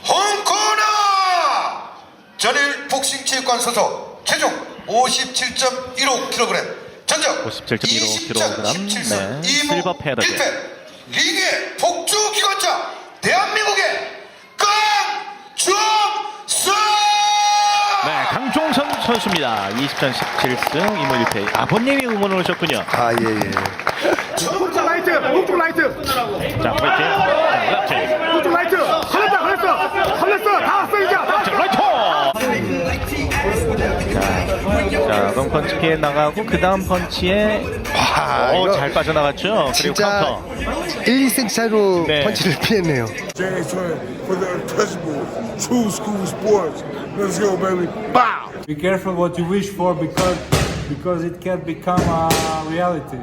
홍코너 전일 복싱체육관 소속 체중 57.15kg 전적 57.15kg. 20.17승 네, 실버 패더제. 1패 리그의 복주 기관차 대한민국의 강종선. 네, 강종선 선수입니다. 20전 17승 2무 1패. 아버님이 응원을 오셨군요. 아, 예. 오른쪽 라이트, 오른쪽 라이트, 자, 파이팅. 랩트. 오른쪽 라이트. 걸렸어, 다 왔어 이제. 라이터. 자, 롱 펀치 피해 나가고 그 다음 펀치에 이거 잘 빠져나갔죠. 그리고 진짜 카운터. 1, 2cm 차이로 네. 펀치를 피했네요. Jong Seon for the untouchable true school sports. Let's go, baby. Bow! Be careful what you wish for because it can become a reality.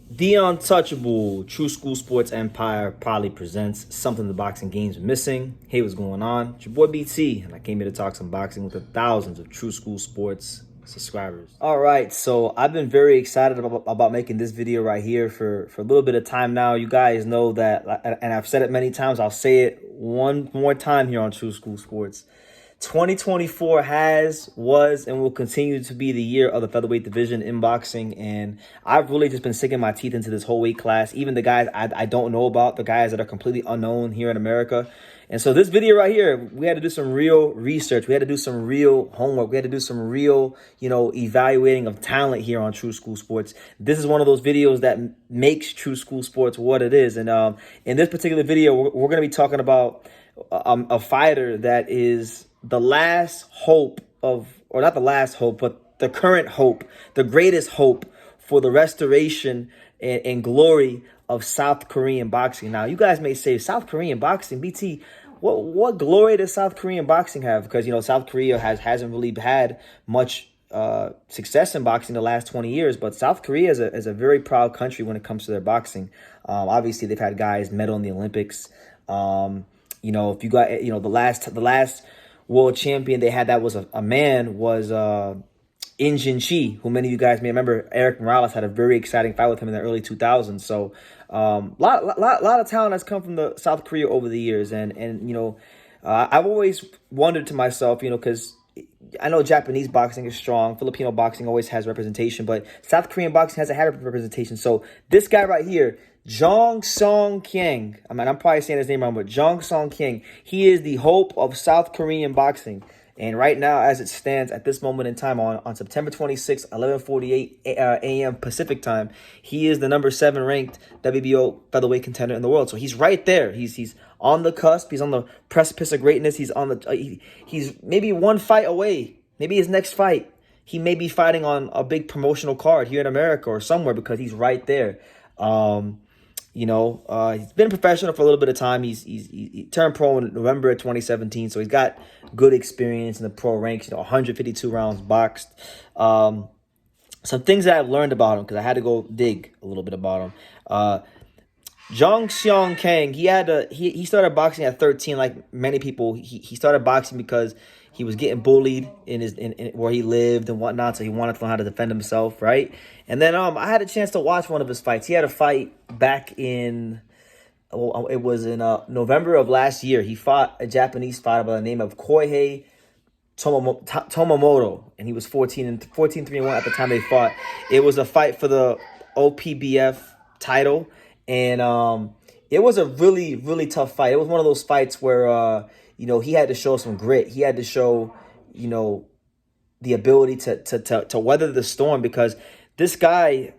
The untouchable True School Sports Empire proudly presents something the boxing game's missing. Hey, what's going on? It's your boy BT, and I came here to talk some boxing with the thousands of True School Sports subscribers. All right, so I've been very excited about making this video right here for a little bit of time now. You guys know that, and I've said it many times, I'll say it one more time here on True School Sports. 2024 was, and will continue to be the year of the featherweight division in boxing. And I've really just been sinking my teeth into this whole weight class. Even the guys I don't know about, the guys that are completely unknown here in America. And so this video right here, we had to do some real research. We had to do some real homework. We had to do some real, evaluating of talent here on True School Sports. This is one of those videos that makes True School Sports what it is. And in this particular video, we're going to be talking about a fighter that is the last hope of, or not the last hope, but the current hope, the greatest hope for the restoration and glory of South Korean boxing. Now, you guys may say, South Korean boxing, BT, what glory does South Korean boxing have? Because, South Korea hasn't really had much success in boxing the last 20 years, but South Korea is a very proud country when it comes to their boxing. Obviously, they've had guys medal in the Olympics. If you got, the last world champion they had that was a man was In Chi, who many of you guys may remember. Eric Morales had a very exciting fight with him in the early 2000s. So lot of talent has come from the South Korea over the years, and I've always wondered to myself, because I know Japanese boxing is strong, Filipino boxing always has representation, but South Korean boxing hasn't had representation. So this guy right here, Jong Seon Kang, I'm probably saying his name wrong, but Jong Seon Kang, he is the hope of South Korean boxing. And right now, as it stands at this moment in time, on September 26, 11:48 a.m. Pacific time, he is the number 7 ranked WBO featherweight contender in the world. So he's right there. He's on the cusp. He's on the precipice of greatness. He's on the he's maybe one fight away. Maybe his next fight, he may be fighting on a big promotional card here in America or somewhere, because he's right there. He's been a professional for a little bit of time. He turned pro in November of 2017, so he's got good experience in the pro ranks. 152 rounds boxed. Some things that I've learned about him, because I had to go dig a little bit about him. Jong Seon Kang, he started boxing at 13, like many people. He started boxing because he was getting bullied in where he lived and whatnot, so he wanted to learn how to defend himself, right? And then I had a chance to watch one of his fights. He had a fight back in, it was in November of last year. He fought a Japanese fighter by the name of Koihei Tomomoto, and he was 14-3-1 at the time they fought. It was a fight for the OPBF title, and it was a really, really tough fight. It was one of those fights where he had to show some grit. He had to show, the ability to weather the storm, because this guy,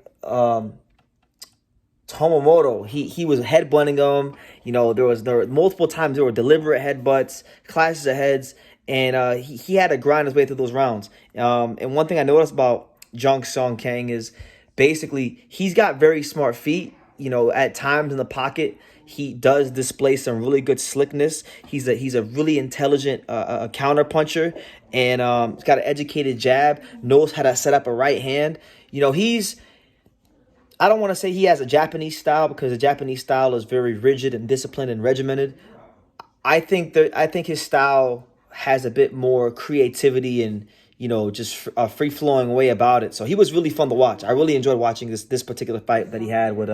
Tomomoto, he was headbutting him. There were multiple times there were deliberate headbutts, clashes of heads, and he had to grind his way through those rounds. And one thing I noticed about Jong Seon Kang is basically he's got very smart feet. At times in the pocket, he does display some really good slickness. He's a really intelligent counter puncher, and he's got an educated jab, knows how to set up a right hand. I don't want to say he has a Japanese style, because the Japanese style is very rigid and disciplined and regimented. I think his style has a bit more creativity and just a free-flowing way about it. So he was really fun to watch. I really enjoyed watching this particular fight that he had with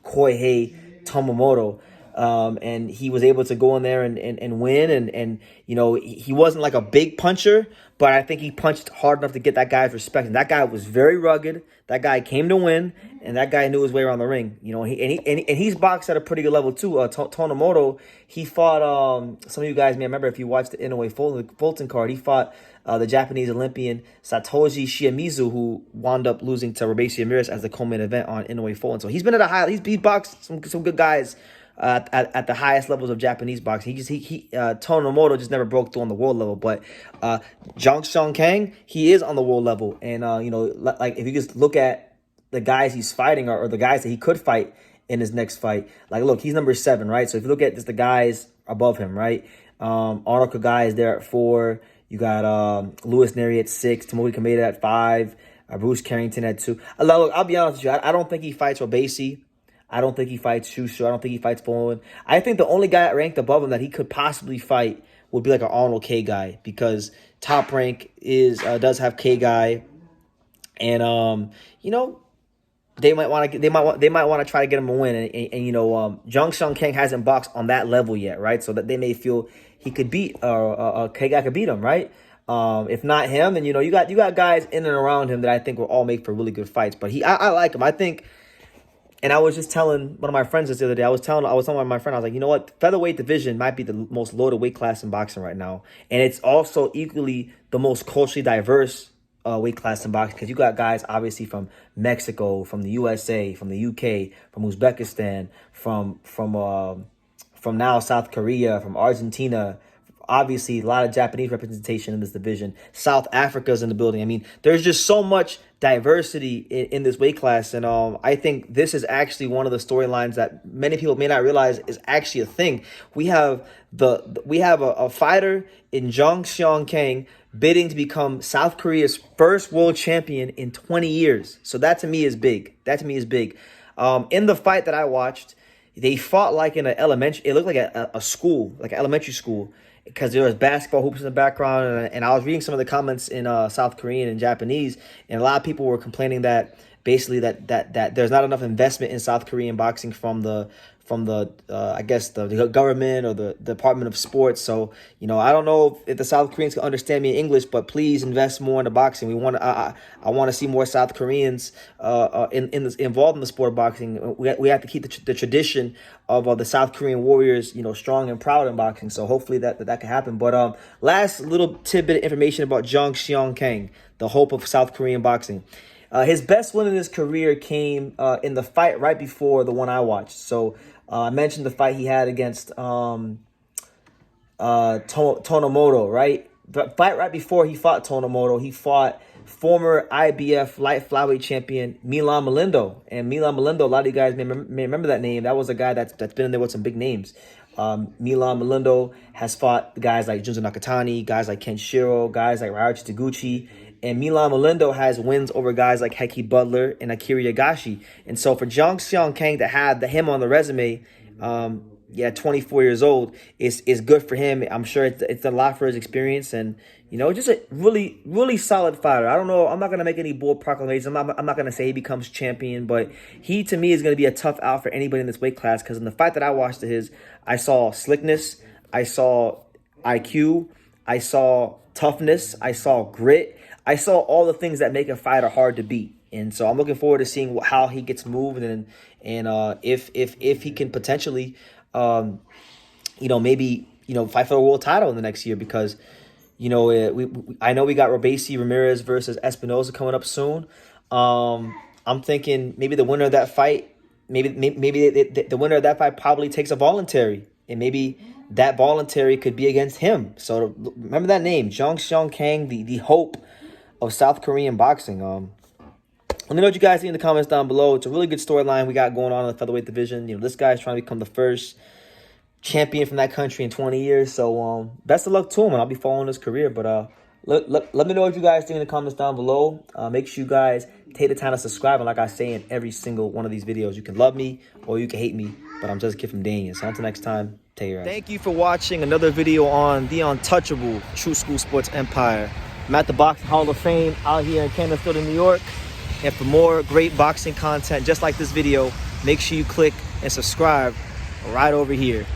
Koihei Tomomoto. and he was able to go in there and win. And you know, he wasn't like a big puncher, but I think he punched hard enough to get that guy's respect. And that guy was very rugged. That guy came to win, and that guy knew his way around the ring. You know, he's boxed at a pretty good level too. Tonomoto, he fought. Some of you guys may remember if you watched the Inoue Fulton card. He fought the Japanese Olympian Satoshi Shimizu, who wound up losing to Robeisy Ramirez as the co-main event on Inoue Fulton. So he's been at a high. He's boxed some good guys at the highest levels of Japanese boxing. Tonomoto just never broke through on the world level, but Jong Seon Kang, he is on the world level. And you know, like if you just look at the guys he's fighting or the guys that he could fight in his next fight, like look, he's number 7, right? So if you look at just the guys above him, right? Arnold Kagai is there at 4. You got Louis Neri at 6, Tomoki Kameda at 5, Bruce Carrington at 2. Look, I'll be honest with you, I don't think he fights Robeisy. I don't think he fights Shusho. I don't think he fights Bowen. I think the only guy ranked above him that he could possibly fight would be like an Arnold K guy, because Top Rank does have K guy, and you know, they might want to try to get him a win, and you know, Jong Seon Kang hasn't boxed on that level yet, right? So that they may feel he could beat K guy could beat him, right? If not him, then you know, you got guys in and around him that I think will all make for really good fights. But I like him. I think. And I was just telling one of my friends this the other day. I was telling my friend, I was like, you know what? Featherweight division might be the most loaded weight class in boxing right now. And it's also equally the most culturally diverse weight class in boxing, because you got guys obviously from Mexico, from the USA, from the UK, from Uzbekistan, from now South Korea, from Argentina. Obviously, a lot of Japanese representation in this division. South Africa's in the building. I mean, there's just so much diversity in this weight class, and I think this is actually one of the storylines that many people may not realize is actually a thing. We have a fighter in Jong Seon Kang bidding to become South Korea's first world champion in 20 years. So that to me is big. In the fight that I watched, they fought like in an elementary. It looked like a school, like an elementary school, because there was basketball hoops in the background, and I was reading some of the comments in South Korean and Japanese, and a lot of people were complaining that basically that there's not enough investment in South Korean boxing from the I guess the government or the Department of Sports. So you know, I don't know if the South Koreans can understand me in English, but please invest more into boxing. I want to see more South Koreans involved in the sport of boxing. We have to keep the tradition of the South Korean warriors, you know, strong and proud in boxing. So hopefully that can happen. But last little tidbit of information about Jong Seon Kang, the hope of South Korean boxing. His best win in his career came in the fight right before the one I watched. So I mentioned the fight he had against Tonomoto, right? The fight right before he fought Tonomoto, he fought former IBF light flyweight champion Milan Malindo. And Milan Malindo, a lot of you guys may remember that name. That was a guy that's been in there with some big names. Milan Malindo has fought guys like Junzo Nakatani, guys like Kenshiro, guys like Ryoichi Taguchi. And Milan Malindo has wins over guys like Heki Butler and Akira Yagashi. And so for Jong Seon Kang to have him on the resume, 24 years old, is good for him. I'm sure it's a lot for his experience, and you know, just a really, really solid fighter. I don't know. I'm not gonna make any bold proclamations. I'm not gonna say he becomes champion, but he to me is gonna be a tough out for anybody in this weight class, because in the fight that I watched of his, I saw slickness, I saw IQ, I saw toughness, I saw grit. I saw all the things that make a fighter hard to beat, and so I'm looking forward to seeing how he gets moved, and if he can potentially, maybe fight for a world title in the next year, because I know we got Robeisy Ramirez versus Espinoza coming up soon. I'm thinking maybe the winner of that fight, maybe the winner of that fight probably takes a voluntary, and maybe that voluntary could be against him. So remember that name, Jong Seon Kang, the hope of South Korean boxing. Let me know what you guys think in the comments down below. It's a really good storyline we got going on in the featherweight division. This guy's trying to become the first champion from that country in 20 years. So best of luck to him, and I'll be following his career. But let me know what you guys think in the comments down below. Make sure you guys take the time to subscribe. And like I say in every single one of these videos, you can love me or you can hate me, but I'm just a kid from Daniel. So until next time, take care. Thank you for watching another video on the untouchable True School Sports Empire. I'm at the Boxing Hall of Fame out here in Canterfield, New York. And for more great boxing content just like this video, make sure you click and subscribe right over here.